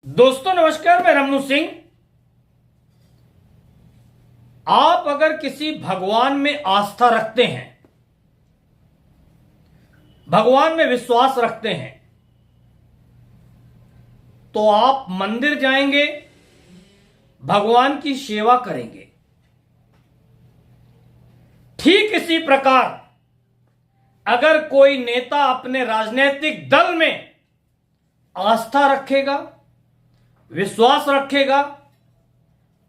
दोस्तों नमस्कार, मैं रमनू सिंह। आप अगर किसी भगवान में आस्था रखते हैं, भगवान में विश्वास रखते हैं, तो आप मंदिर जाएंगे, भगवान की सेवा करेंगे। ठीक इसी प्रकार अगर कोई नेता अपने राजनीतिक दल में आस्था रखेगा, विश्वास रखेगा,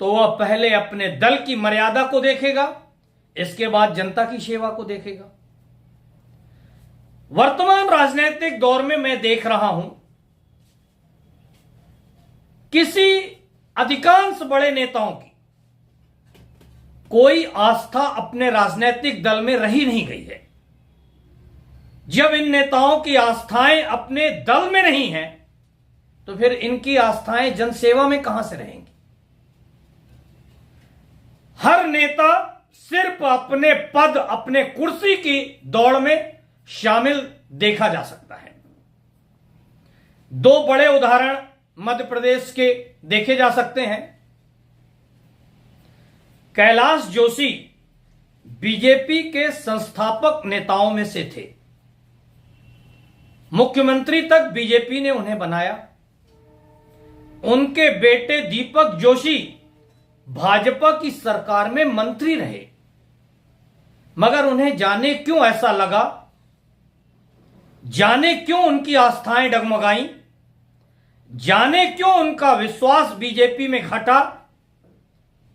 तो वह पहले अपने दल की मर्यादा को देखेगा, इसके बाद जनता की सेवा को देखेगा। वर्तमान राजनीतिक दौर में मैं देख रहा हूं, किसी अधिकांश बड़े नेताओं की कोई आस्था अपने राजनीतिक दल में रही नहीं गई है। जब इन नेताओं की आस्थाएं अपने दल में नहीं है, तो फिर इनकी आस्थाएं जनसेवा में कहां से रहेंगी। हर नेता सिर्फ अपने पद, अपने कुर्सी की दौड़ में शामिल देखा जा सकता है। दो बड़े उदाहरण मध्य प्रदेश के देखे जा सकते हैं। कैलाश जोशी बीजेपी के संस्थापक नेताओं में से थे। मुख्यमंत्री तक बीजेपी ने उन्हें बनाया। उनके बेटे दीपक जोशी भाजपा की सरकार में मंत्री रहे, मगर उन्हें जाने क्यों ऐसा लगा, जाने क्यों उनकी आस्थाएं डगमगाई, जाने क्यों उनका विश्वास बीजेपी में घटा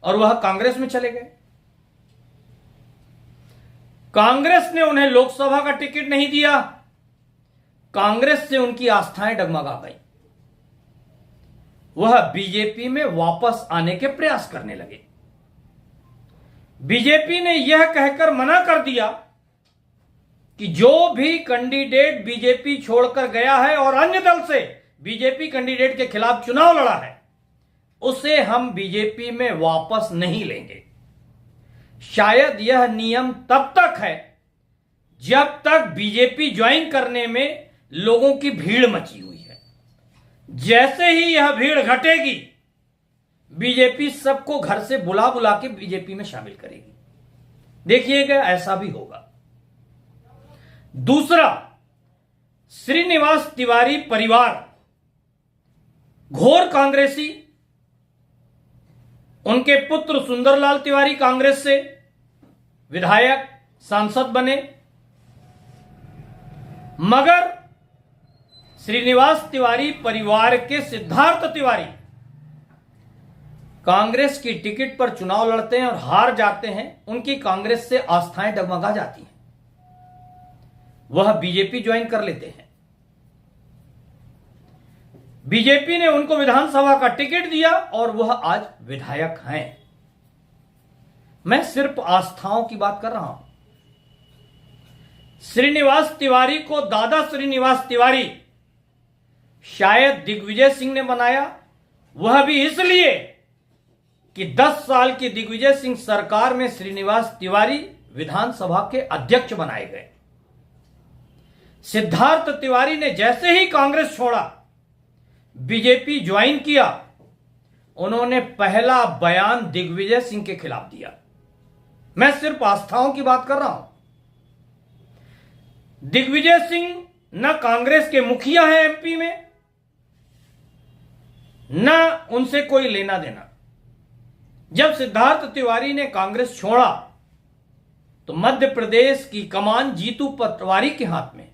और वह कांग्रेस में चले गए। कांग्रेस ने उन्हें लोकसभा का टिकट नहीं दिया, कांग्रेस से उनकी आस्थाएं डगमगा गई। वह बीजेपी में वापस आने के प्रयास करने लगे। बीजेपी ने यह कहकर मना कर दिया कि जो भी कैंडिडेट बीजेपी छोड़कर गया है और अन्य दल से बीजेपी कैंडिडेट के खिलाफ चुनाव लड़ा है, उसे हम बीजेपी में वापस नहीं लेंगे। शायद यह नियम तब तक है जब तक बीजेपी ज्वाइन करने में लोगों की भीड़ मची हुई है। जैसे ही यह भीड़ घटेगी, बीजेपी सबको घर से बुला बुला के बीजेपी में शामिल करेगी। देखिएगा, ऐसा भी होगा। दूसरा, श्रीनिवास तिवारी परिवार घोर कांग्रेसी। उनके पुत्र सुंदरलाल तिवारी कांग्रेस से विधायक, सांसद बने, मगर श्रीनिवास तिवारी परिवार के सिद्धार्थ तिवारी कांग्रेस की टिकट पर चुनाव लड़ते हैं और हार जाते हैं। उनकी कांग्रेस से आस्थाएं डगमगा जाती हैं, वह बीजेपी ज्वाइन कर लेते हैं। बीजेपी ने उनको विधानसभा का टिकट दिया और वह आज विधायक हैं। मैं सिर्फ आस्थाओं की बात कर रहा हूं। श्रीनिवास तिवारी को दादा श्रीनिवास तिवारी शायद दिग्विजय सिंह ने बनाया, वह भी इसलिए कि 10 साल की दिग्विजय सिंह सरकार में श्रीनिवास तिवारी विधानसभा के अध्यक्ष बनाए गए। सिद्धार्थ तिवारी ने जैसे ही कांग्रेस छोड़ा, बीजेपी ज्वाइन किया, उन्होंने पहला बयान दिग्विजय सिंह के खिलाफ दिया। मैं सिर्फ आस्थाओं की बात कर रहा हूं। दिग्विजय सिंह न कांग्रेस के मुखिया हैं एमपी में, न उनसे कोई लेना देना। जब सिद्धार्थ तिवारी ने कांग्रेस छोड़ा, तो मध्य प्रदेश की कमान जीतू पटवारी के हाथ में।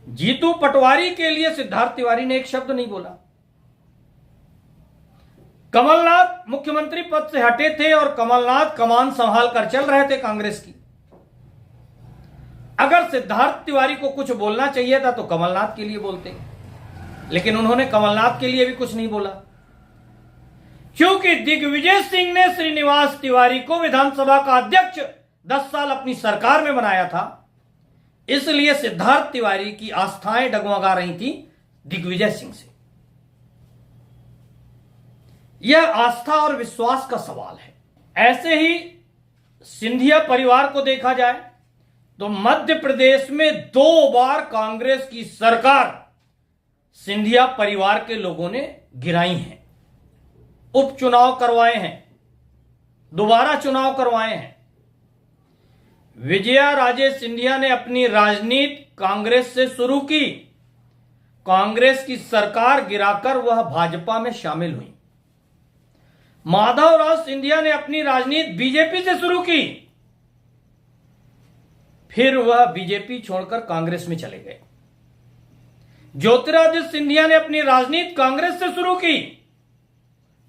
जीतू पटवारी के लिए सिद्धार्थ तिवारी ने एक शब्द नहीं बोला। कमलनाथ मुख्यमंत्री पद से हटे थे और कमलनाथ कमान संभाल कर चल रहे थे कांग्रेस की। अगर सिद्धार्थ तिवारी को कुछ बोलना चाहिए था तो कमलनाथ के लिए बोलते, लेकिन उन्होंने कमलनाथ के लिए भी कुछ नहीं बोला, क्योंकि दिग्विजय सिंह ने श्रीनिवास तिवारी को विधानसभा का अध्यक्ष 10 साल अपनी सरकार में बनाया था। इसलिए सिद्धार्थ तिवारी की आस्थाएं डगमगा रही थी दिग्विजय सिंह से। यह आस्था और विश्वास का सवाल है। ऐसे ही सिंधिया परिवार को देखा जाए तो मध्य प्रदेश में 2 बार कांग्रेस की सरकार सिंधिया परिवार के लोगों ने गिराई हैं, उपचुनाव करवाए हैं, दोबारा चुनाव करवाए हैं। विजया राजे सिंधिया ने अपनी राजनीति कांग्रेस से शुरू की। कांग्रेस की सरकार गिराकर वह भाजपा में शामिल हुई। माधवराव सिंधिया ने अपनी राजनीति बीजेपी से शुरू की, फिर वह बीजेपी छोड़कर कांग्रेस में चले गए। ज्योतिरादित्य सिंधिया ने अपनी राजनीति कांग्रेस से शुरू की,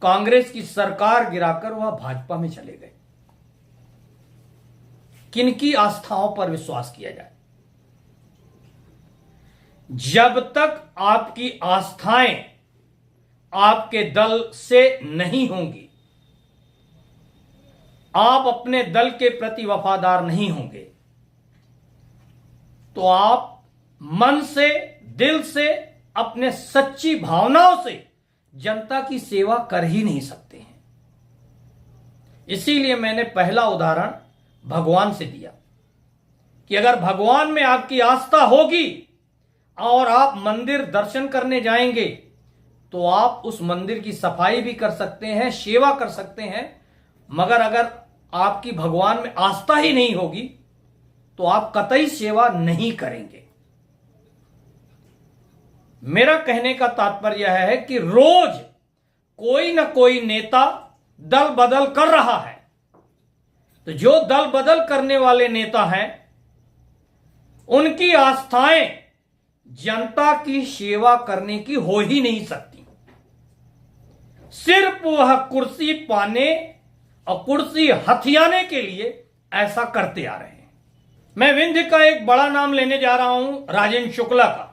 कांग्रेस की सरकार गिराकर वह भाजपा में चले गए। किनकी आस्थाओं पर विश्वास किया जाए? जब तक आपकी आस्थाएं आपके दल से नहीं होंगी, आप अपने दल के प्रति वफादार नहीं होंगे, तो आप मन से, दिल से, अपने सच्ची भावनाओं से जनता की सेवा कर ही नहीं सकते हैं। इसीलिए मैंने पहला उदाहरण भगवान से दिया कि अगर भगवान में आपकी आस्था होगी और आप मंदिर दर्शन करने जाएंगे तो आप उस मंदिर की सफाई भी कर सकते हैं, सेवा कर सकते हैं। मगर अगर आपकी भगवान में आस्था ही नहीं होगी तो आप कतई सेवा नहीं करेंगे। मेरा कहने का तात्पर्य है कि रोज कोई ना कोई नेता दल बदल कर रहा है, तो जो दल बदल करने वाले नेता हैं उनकी आस्थाएं जनता की सेवा करने की हो ही नहीं सकती। सिर्फ वह कुर्सी पाने और कुर्सी हथियाने के लिए ऐसा करते आ रहे हैं। मैं विंध्य का एक बड़ा नाम लेने जा रहा हूं, राजेंद्र शुक्ला का।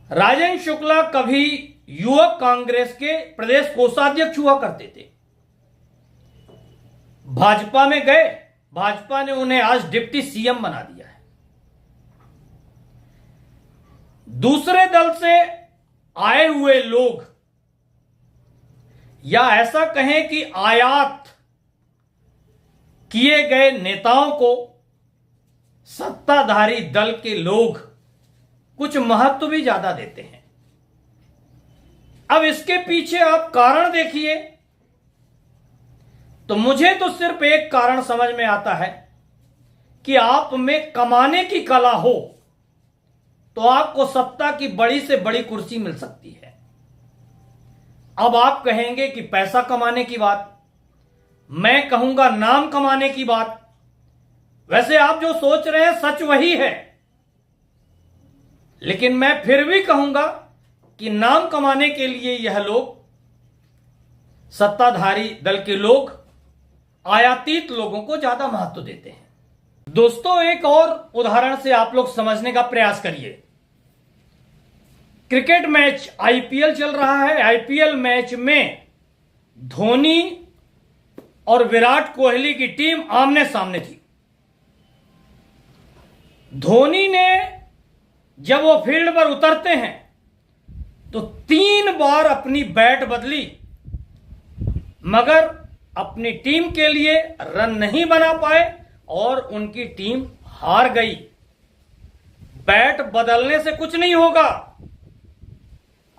राजेंद्र शुक्ला कभी युवक कांग्रेस के प्रदेश कोषाध्यक्ष हुआ करते थे। भाजपा में गए, भाजपा ने उन्हें आज डिप्टी सीएम बना दिया है। दूसरे दल से आए हुए लोग, या ऐसा कहें कि आयात किए गए नेताओं को सत्ताधारी दल के लोग कुछ महत्व भी ज्यादा देते हैं। अब इसके पीछे आप कारण देखिए तो मुझे तो सिर्फ एक कारण समझ में आता है कि आप में कमाने की कला हो तो आपको सत्ता की बड़ी से बड़ी कुर्सी मिल सकती है। अब आप कहेंगे कि पैसा कमाने की बात, मैं कहूंगा नाम कमाने की बात। वैसे आप जो सोच रहे हैं सच वही है, लेकिन मैं फिर भी कहूंगा कि नाम कमाने के लिए यह लोग, सत्ताधारी दल के लोग, आयातीत लोगों को ज्यादा महत्व देते हैं। दोस्तों, एक और उदाहरण से आप लोग समझने का प्रयास करिए। क्रिकेट मैच आईपीएल चल रहा है। आईपीएल मैच में धोनी और विराट कोहली की टीम आमने सामने थी। धोनी ने जब वो फील्ड पर उतरते हैं तो 3 बार अपनी बैट बदली, मगर अपनी टीम के लिए रन नहीं बना पाए और उनकी टीम हार गई। बैट बदलने से कुछ नहीं होगा।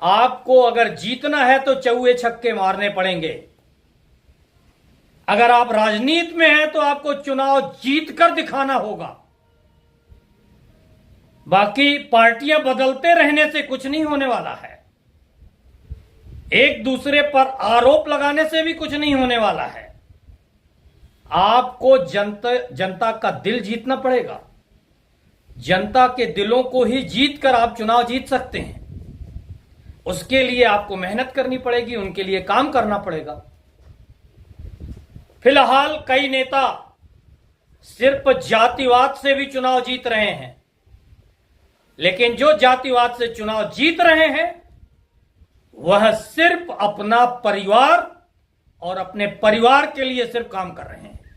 आपको अगर जीतना है तो चौके छक्के मारने पड़ेंगे। अगर आप राजनीति में हैं तो आपको चुनाव जीतकर दिखाना होगा। बाकी पार्टियां बदलते रहने से कुछ नहीं होने वाला है। एक दूसरे पर आरोप लगाने से भी कुछ नहीं होने वाला है। आपको जनता का दिल जीतना पड़ेगा। जनता के दिलों को ही जीतकर आप चुनाव जीत सकते हैं। उसके लिए आपको मेहनत करनी पड़ेगी, उनके लिए काम करना पड़ेगा। फिलहाल कई नेता सिर्फ जातिवाद से भी चुनाव जीत रहे हैं, लेकिन जो जातिवाद से चुनाव जीत रहे हैं वह सिर्फ अपना परिवार और अपने परिवार के लिए सिर्फ काम कर रहे हैं।